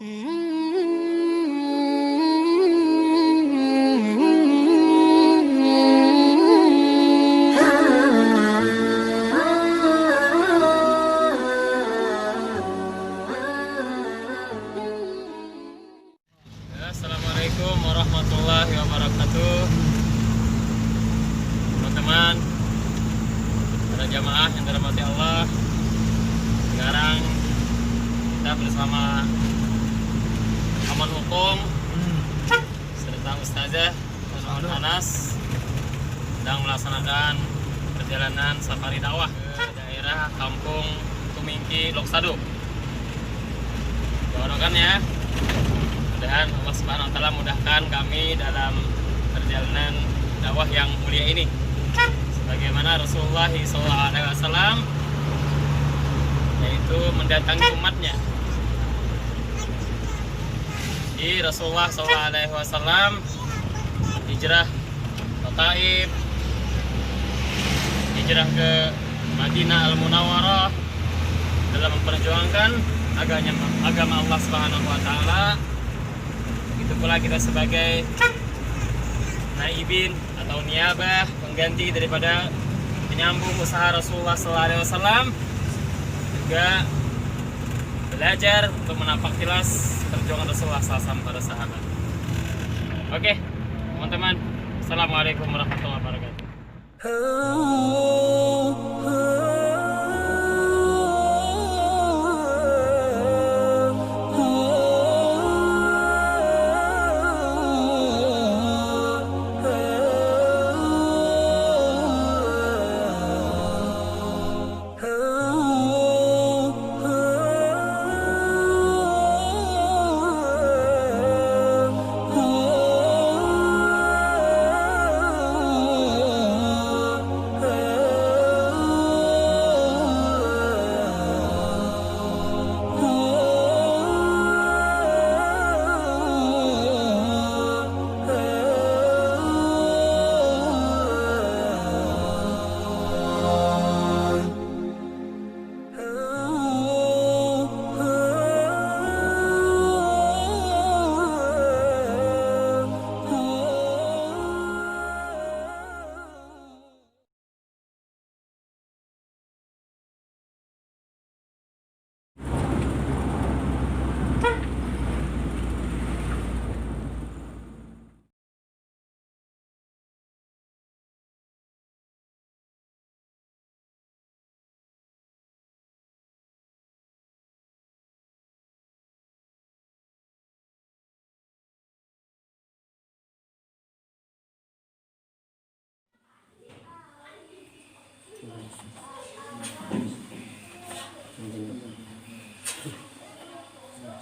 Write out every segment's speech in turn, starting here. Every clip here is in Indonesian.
Assalamualaikum warahmatullahi wabarakatuh. Teman-teman, para jamaah yang dirahmati Allah, sekarang kita bersama Aman Hukum serta Ustazah Anas sedang melaksanakan perjalanan safari dakwah ke daerah Kampung Tumingki, Loksado. Doakan ya, mudah-mudahan Allah Subhanahu wa taala mudahkan kami dalam perjalanan dakwah yang mulia ini. Sebagaimana Rasulullah SAW yaitu mendatangi umatnya. Di Rasulullah SAW hijrah ke Taif, hijrah ke Madinah Al-Munawwarah dalam memperjuangkan agama Allah Subhanahu wa taala. Begitu pula kita sebagai naibin atau niabah, pengganti daripada penyambung usaha Rasulullah SAW, juga belajar untuk menapak jelas perjuangan Rasulullah SAW pada sahabat. Oke, teman-teman, assalamualaikum warahmatullahi wabarakatuh.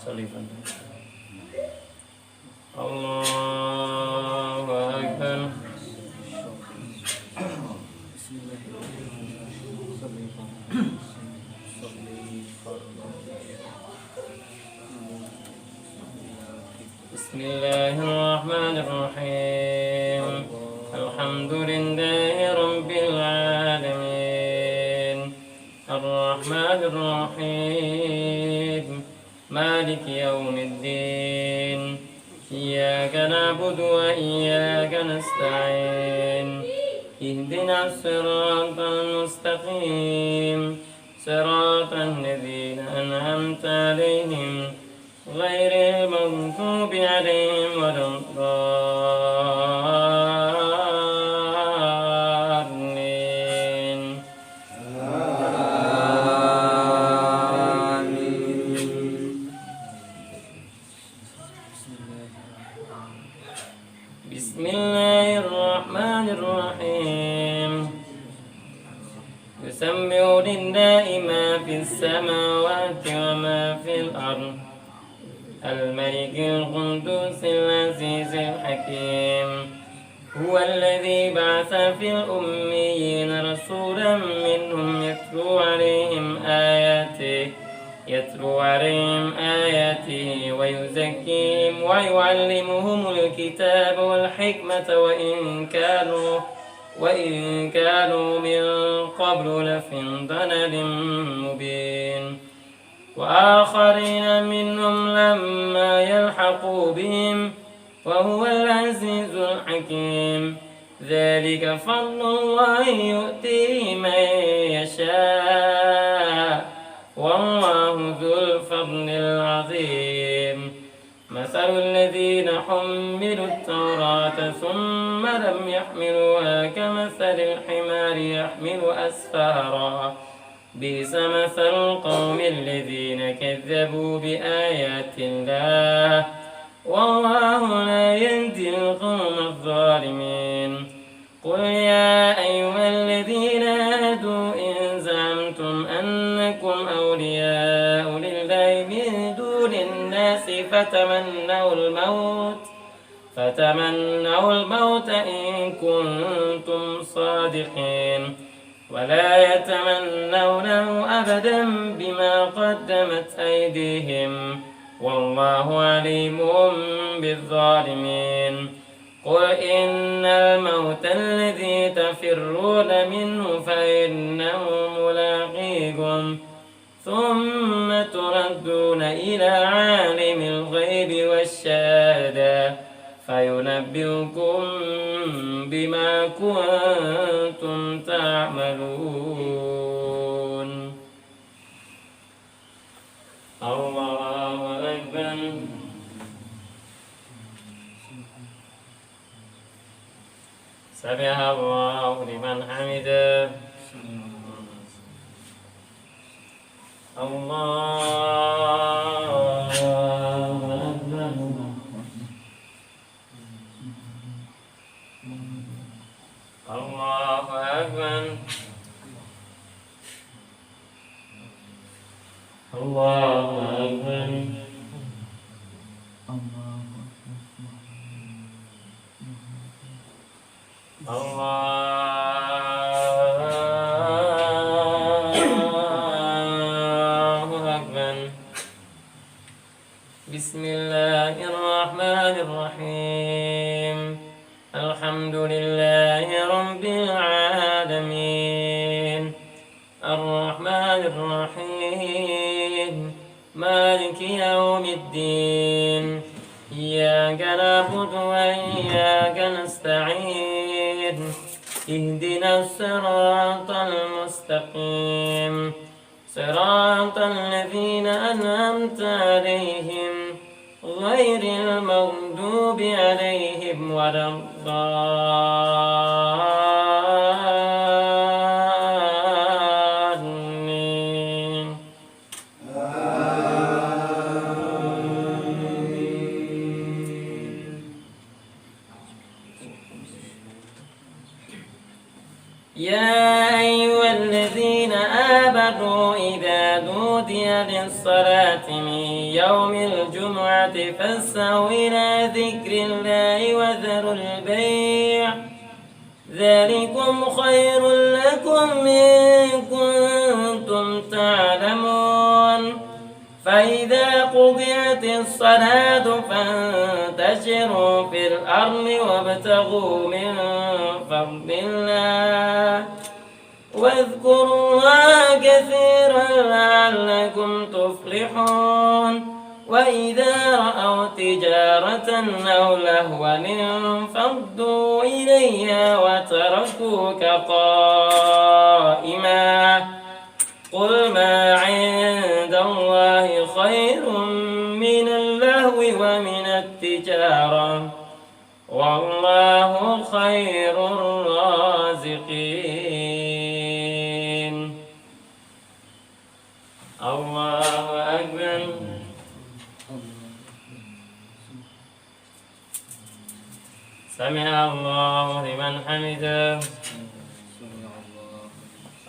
Salifan. Allahu Akbar. Bismillahirrahmanirrahim. Alhamdulillahi rabbil alamin. Ar-Rahmanir Rahim. مالك يوم الدين إياك نعبد وإياك نستعين اهدنا الصراط المستقيم صراط الذين أنعمت عليهم غير المغضوب عليهم ولا الضالين. Bismillahirrahmanirrahim. Yusabbihu lillahi ma fis samawati wa ma fil ardh. Al-Malikil Qudusil Azizil Hakim. Huwa alladhi ba'atha fil ummiyina rasulan minhum yatlu 'alaihim ayatihi wa yuzakkihim wa yu'allimuhumul kitaba wal hikmata wa in kanu min qablu lafi dhalalin mubin. وآخرين منهم لما يلحقوا بهم وهو العزيز الحكيم. ذلك فضل الله يؤتيه من يشاء والله ذو الفضل العظيم. مثل الذين حملوا التوراة ثم لم يحملوها كمثل الحمار يحمل أسفارا بئس مثل القوم الذين كذبوا بآيات الله والله لا يهدي القوم الظالمين. قل يا أيها الذين هادوا إن زعمتم أنكم أولياء لله من دون الناس فتمنوا الموت إن كنتم صادقين ولا يتمنونه أبدا بما قدمت أيديهم والله عليم بالظالمين. قل إن الموت الذي تفرون منه فإنه ملاقيكم ثم تردون إلى عالم الغيب والشهادة فينبئكم بما كنتم تعملون. الله أكبر. سمع الله لمن حمده. الله أكبر. الله أكبر. الله أكبر. الله أكبر. بسم الله الرحمن الرحيم. الحمد لله رب العالمين الرحمن الرحيم مالك يوم الدين إياك نعبد وإياك نستعين اهدنا الصراط المستقيم صراط الذين أنعمت عليهم غير المغضوب عليهم ولا الضالين. يا أيها الذين آمنوا إذا نودي للصلاة من يوم الجمعة فاسعوا إلى ذكر الله وذروا البيع ذلكم خير لكم إن كنتم تعلمون. فإذا قضيت الصلاة فانتشروا في الأرض وابتغوا من فضل الله واذكروا الله كثيرا لعلكم تفلحون. وإذا رأوا تجارة أو لهوا انفضوا إليها وتركوك قائما قل ما عند الله خير من اللهو ومن التجارة والله خير الرازقين. الله أكبر. سمع الله لمن حمده.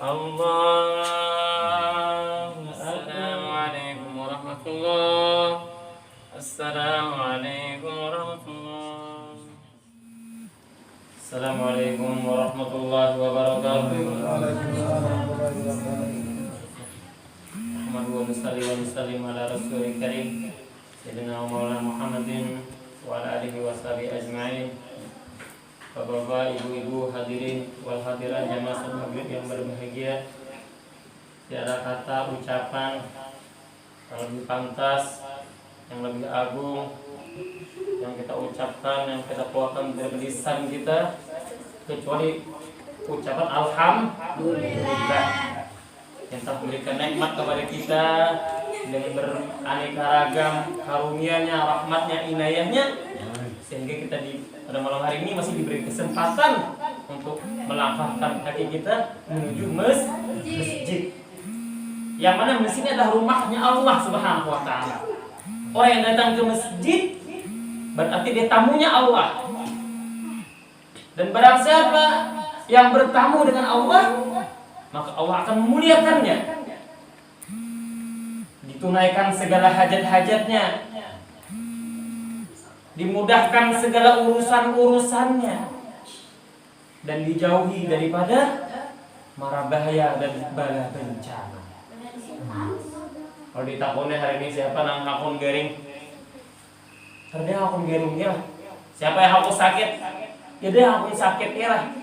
الله. السلام عليكم ورحمة الله. السلام عليكم ورحمة الله. السلام عليكم ورحمة الله وبركاته. Muhammad wa sallim ala rasulil karim Sayyidina Maulana Muhammadin wa ala alihi wa sahbihi ajma'in. Bapak-bapak, ibu-ibu, hadirin wal hadirat jamaah maghrib yang berbahagia, tiada kata ucapan yang lebih pantas, yang lebih agung, yang kita ucapkan, yang kita keluarkan dari lisan kita, kecuali ucapan alhamdulillah yang telah memberikan nikmat kepada kita dengan beraneka ragam karunia-Nya, rahmat-Nya, inayah-Nya, sehingga kita pada malam hari ini masih diberi kesempatan untuk melangkahkan kaki kita menuju masjid. Yang mana masjid ini adalah rumahnya Allah Subhanahu wa taala. Orang yang datang ke masjid berarti dia tamunya Allah. Dan barang siapa yang bertamu dengan Allah, maka Allah akan memuliakannya. Ditunaikan segala hajat-hajatnya, dimudahkan segala urusan-urusannya, dan dijauhi daripada mara bahaya dan bala bencana. Kalau ditakunnya hari ini siapa nang hakun garing? Karena hakun garing ya. Siapa yang hakun sakit? Ya dia hakun sakit ya.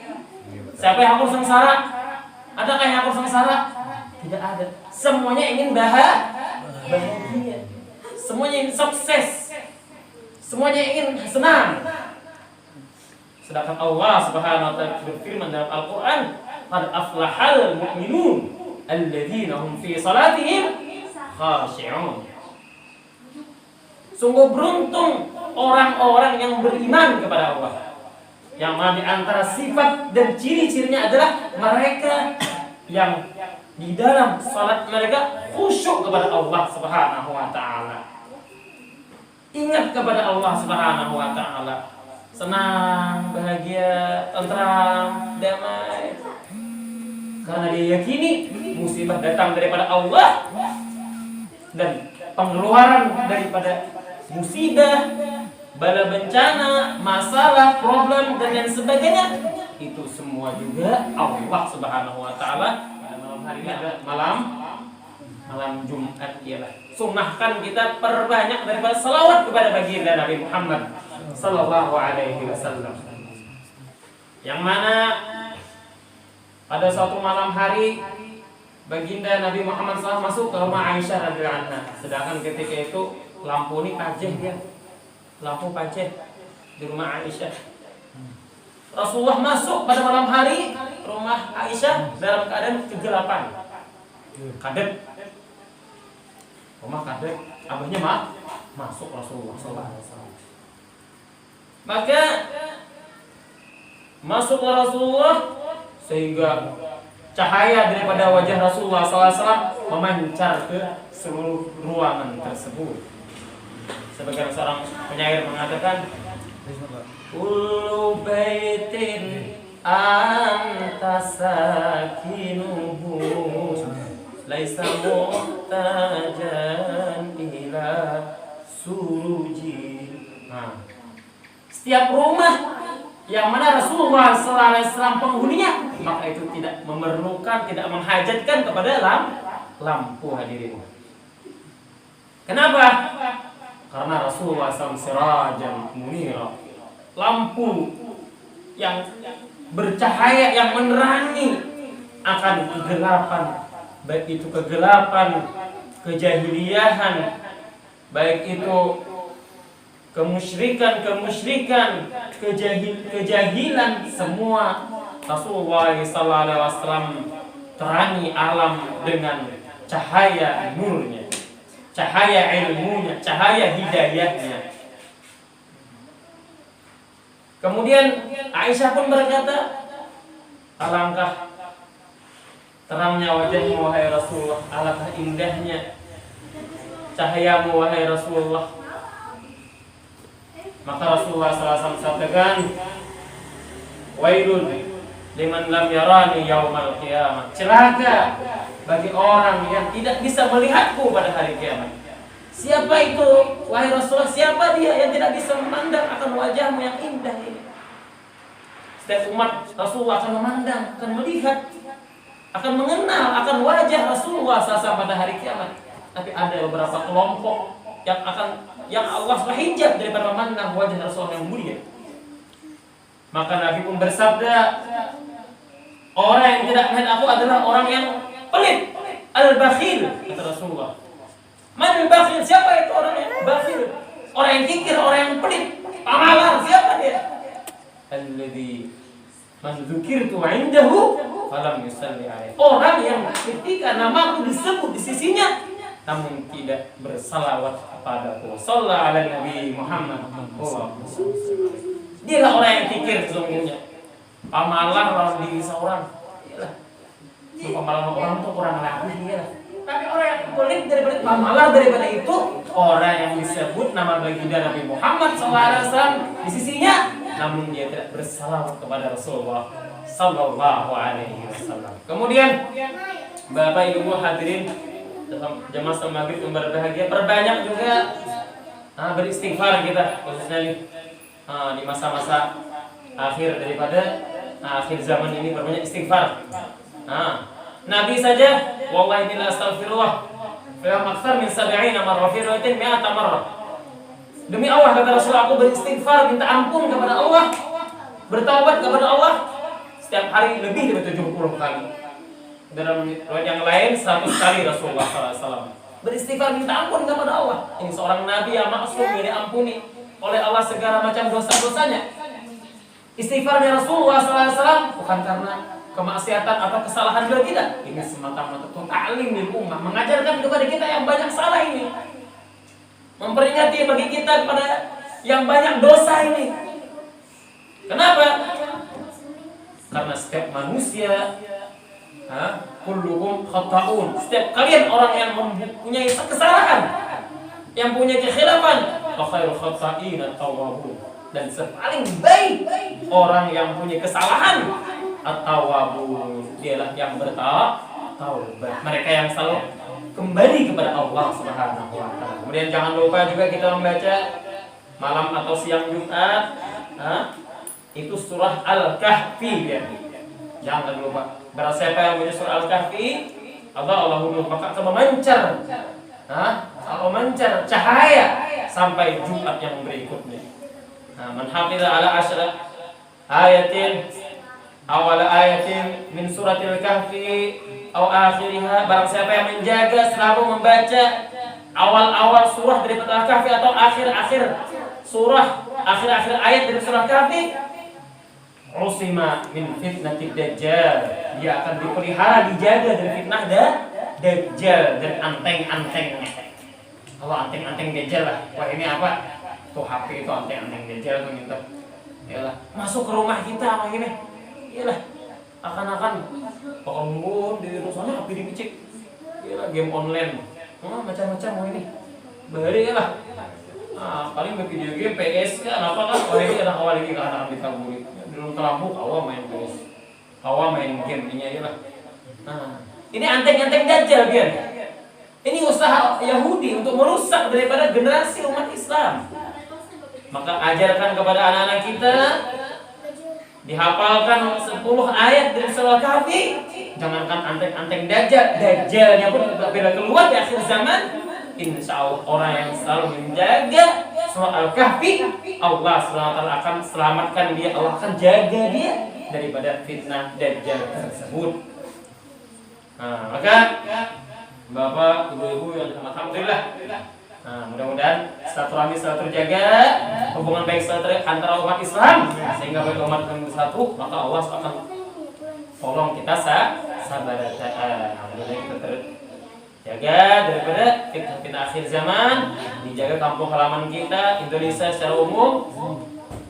Siapa yang hakun sengsara? Adakah yang hakun sengsara? Tidak ada. Semuanya ingin bahagia. Semuanya ingin sukses. Semuanya ingin senang. Sedangkan Allah Subhanahu wa taala berfirman dalam Al-Qur'an, "Qad aflahal mu'minun alladzina hum fi salatihim khashi'un." Sungguh beruntung orang-orang yang beriman kepada Allah. Yang mana di antara sifat dan ciri-cirinya adalah mereka yang di dalam salat mereka khusyuk kepada Allah Subhanahu wa taala. Ingat kepada Allah Subhanahu wa taala. Senang, bahagia, tentram, damai. Karena dia yakini musibah datang daripada Allah dan pengeluaran daripada musibah, bala bencana, masalah, problem dan lain sebagainya, itu semua juga Allah Subhanahu wa taala. Malam hari ini ada malam Jumat, ialah sunnahkan kita perbanyak daripada salawat kepada baginda Nabi Muhammad sallallahu alaihi wasallam. Yang mana pada suatu malam hari baginda Nabi Muhammad SAW masuk ke rumah Aisyah radhiyallahu anha. Sedangkan ketika itu lampu ini pajeh dia. Lampu pajeh di rumah Aisyah. Rasulullah masuk pada malam hari rumah Aisyah dalam keadaan kegelapan. Kadep. Rumah kadep, abahnya masuk Rasulullah SAW. Maka masuklah Rasulullah sehingga cahaya daripada wajah Rasulullah SAW memancar ke seluruh ruangan tersebut. Sebagian seorang penyair mengatakan, "Kullu baitin anta sakinuhu laisa muhtajan ila suruji." Nah, setiap rumah yang mana Rasulullah SAW penghuninya, maka itu tidak memerlukan, tidak menghajatkan kepada lampu hadirin. Kenapa? Karena Rasulullah SAW sirajan munira, lampu yang bercahaya, yang menerangi akan kegelapan, baik itu kegelapan kejahiliahan, baik itu kemusyrikan, kejahilan, semua Rasulullah SAW terangi alam dengan cahaya nurnya, cahaya ilmunya, cahaya hidayahnya. Kemudian Aisyah pun berkata, "Alangkah terangnya wajahmu wahai Rasulullah, alangkah indahnya cahayamu wahai Rasulullah." Maka Rasulullah SAW katakan, "Wailun liman lam yarani yaumal qiyamah." Celaka bagi orang yang tidak bisa melihatku pada hari kiamat. Siapa itu wahai Rasulullah? Siapa dia yang tidak bisa memandang akan wajahmu yang indah ini? Setiap umat Rasulullah akan memandang, akan melihat, akan mengenal akan wajah Rasulullah SAW pada hari kiamat. Tapi ada beberapa kelompok yang Allah hijab daripada memandang wajah Rasulullah yang mulia. Maka Nabi pun bersabda, "Orang yang tidak melihat aku adalah orang yang pelit, al-bakhil," kata Rasulullah. Manil bakhil, siapa itu orang yang bakhil? Orang yang kikir, orang yang pelit, pamalar, siapa dia? Alladzi man dzukirtu 'indahu falam yusalli alaihi. Orang yang ketika namaku disebut di sisinya namun tidak bersalawat kepadaku. Shallallahu ala Nabi Muhammad. Dialah orang yang kikir sesungguhnya. Pamalar lawan diri seorang. Iyalah. Pamalar orang itu kurang lagi dia. Tapi orang yang pelit daripada pamalar daripada itu orang yang disebut nama baginda Nabi Muhammad SAW di sisinya, namun dia tidak bersalawat kepada Rasulullah Sallallahu Alaihi Wasallam. Kemudian Bapak Ibu hadirin jamaah salat maghrib yang berbahagia, perbanyak juga beristighfar kita khususnya di masa-masa akhir daripada akhir zaman ini, perbanyak istighfar. Nabi saja wallahi la astaghfirullah fa aktsar min 70 marrah fi riwayatin 100 marrah. Demi Allah kata Rasulullah, aku beristighfar minta ampun kepada Allah, bertaubat kepada Allah setiap hari lebih dari 70 kali. Dalam riwayat yang lain 100 kali Rasulullah SAW beristighfar minta ampun kepada Allah. Ini seorang nabi yang maksum, yang diampuni oleh Allah segala macam dosa-dosanya. Istighfarnya Rasulullah SAW bukan karena kemaksiatan atau kesalahan juga tidak. Ini semata-mata untuk ta'lim lil ummah, mengajarkan kepada kita yang banyak salah ini, memperingati bagi kita kepada yang banyak dosa ini. Kenapa? Karena setiap manusia kulluhum khata'un. Setiap kalian orang yang mempunyai kesalahan, yang punya kekhilafan. Wa khairul khata'ina at-tawwabun. Dan sepaling baik orang yang punya kesalahan at-tawwabun, dialah yang bertaubat. Mereka yang selalu kembali kepada Allah Subhanahu wa taala. Kemudian jangan lupa juga kita membaca malam atau siang Jumat itu surah Al-Kahfi ya. Jangan lupa. Barang siapa yang membaca surah Al-Kahfi, Allahumma maka akan memancar cahaya sampai Jumat yang berikutnya. Man hafiza ala asyra ayatin awal ayatin min suratil kahfi atau akhiriha, barang siapa yang menjaga selalu membaca awal-awal surah dari Al-Kahfi atau akhir-akhir surah, akhir-akhir ayat dari surah Kahfi, usima min fitnatid dajjal, dia akan dipelihara, dijaga dari fitnah dajjal dan anteng-antengnya. Kalau anteng-anteng dajjal lah, wah ini apa? Tuh HP itu anteng-anteng dajjal tuh gitu. Yalah, masuk ke rumah kita apa gini. Iyalah, akan-akan pengun di rusaknya HP dipicik. Iyalah, game online. Macam-macam mau ini. Bari lah. Paling video game PS kan apa kan? Oh ini ada awal lagi kan anak ditaburi. Belum terlampu awal main PS. Awal main game ini iyalah. Ini anteng-anteng dajjal biar. Ini usaha Yahudi untuk merusak daripada generasi umat Islam. Maka ajarkan kepada anak-anak kita, dihafalkan 10 ayat dari surah Kahfi. Jangankan anteng-anteng dajjalnya pun bila keluar di akhir zaman, insya Allah orang yang selalu menjaga surah Al-Kahfi, Allah SWT akan selamatkan dia, Allah akan jaga dia daripada fitnah dajjal tersebut. Maka Bapak, Ibu-ibu yang alhamdulillah, mudah-mudahan silaturahmi selalu terjaga, hubungan baik selalu antara umat Islam, sehingga bagi umat yang bersatu, maka Allah akan tolong kita sabaratan. Alhamdulillah kita terjaga daripada fitnah akhir zaman, dijaga kampung halaman kita, Indonesia secara umum,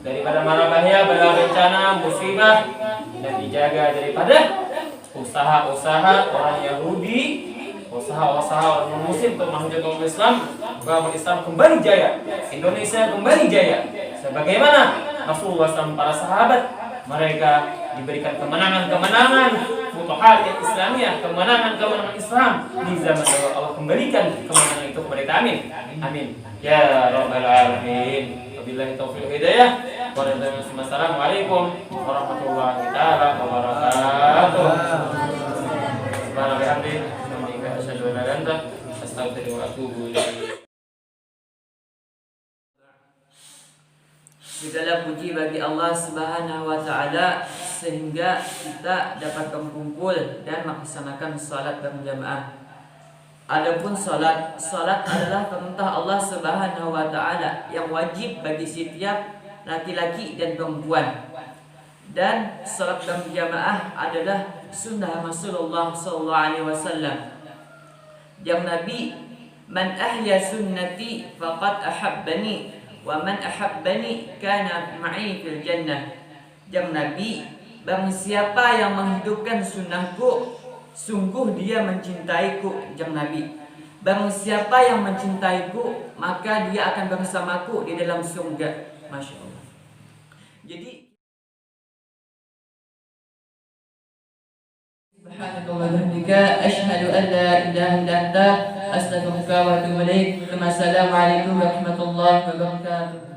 daripada mara bahaya, bala bencana, musibah, dan dijaga daripada usaha-usaha orang Yahudi, usaha-usaha orang Muslim untuk menghujat umat Islam, agama Islam kembali jaya, Indonesia kembali jaya. Sebagaimana Rasulullah SAW, para sahabat, mereka diberikan kemenangan-kemenangan, futuhat Islamiyah, kemenangan-kemenangan Islam di zaman dahulu. Allah kembalikan kemenangan itu kepada kita. Amin. Amin. Ya Rabbal Alamin. Wabillahi taufiq hidayah. Wassalamualaikum warahmatullahi wabarakatuh. Subhanallah. Segala puji bagi Allah Subhanahu wa taala sehingga kita dapat berkumpul dan melaksanakan salat berjamaah. Adapun salat adalah perintah Allah Subhanahu wa taala yang wajib bagi setiap laki-laki dan perempuan. Dan salat berjamaah adalah sunnah Rasulullah sallallahu alaihi wasallam. Yang Nabi, "Man ahya sunnati faqad ahabbani wa man ahabbani kana ma'i fil jannah." Yang Nabi, barang siapa yang menghidupkan sunnahku, sungguh dia mencintaiku. Yang Nabi, barang siapa yang mencintaiku, maka dia akan bersamaku di dalam surga. Masya Allah. Jadi subhanaka wa bihamdika asyhadu an la ilaha illa anta astaghfiruka wa atubu ilaik. Wassalamualaikum warahmatullahi wabarakatuh.